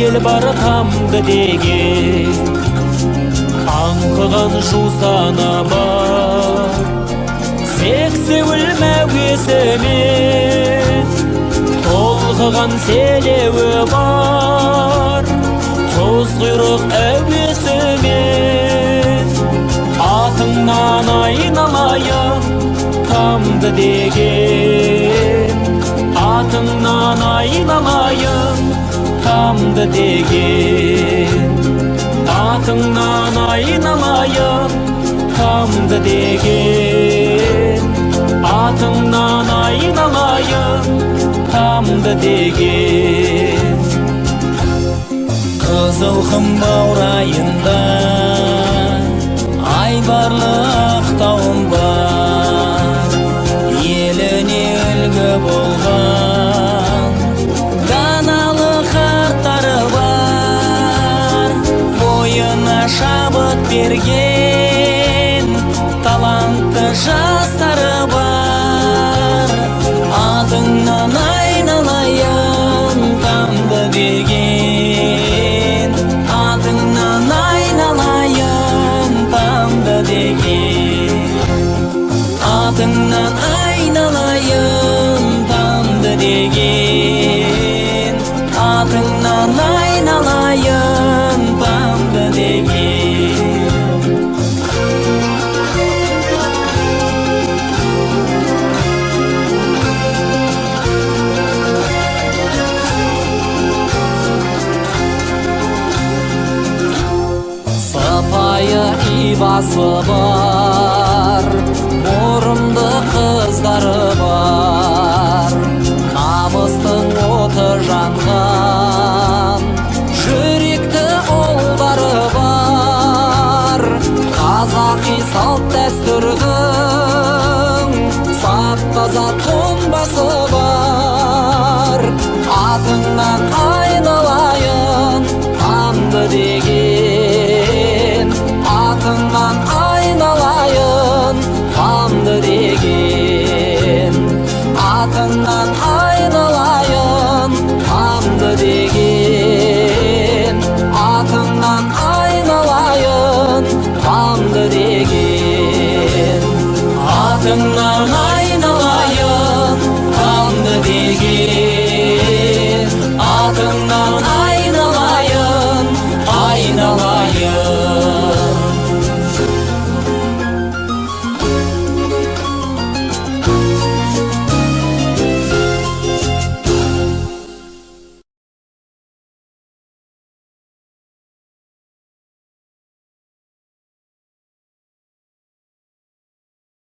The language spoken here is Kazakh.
ел бар тамды деген, аңқыған жусаны бар, сексеуіл мәуесімен, толқыған селеуі бар, тоз құйрық әуесімен. Атыңнан айналайын тамды деген, атыңнан айналайын тамды деген, атыңнан айналайын тамды деген, атыңнан айналайын тамды деген. Қызылқұм баурайында айбарлы ақтауым бар, еліне үлгі болған даналы қарттары бар, бойына шабыт берген талантты жастары бар. Атыңнан айналайын тамды деген, атыңнан айналайын тамды деген, атыңнан айналайын тамды деген, атыңнан айналайын тамды деген. Сапайы ибасы бар, орынды қыздары бар, намыстың оты жанған жүректі ұлдары бар. Қазақи салт дәстүрдің сап таза тұнбасы бар. Атыңнан айналайын тамды деген,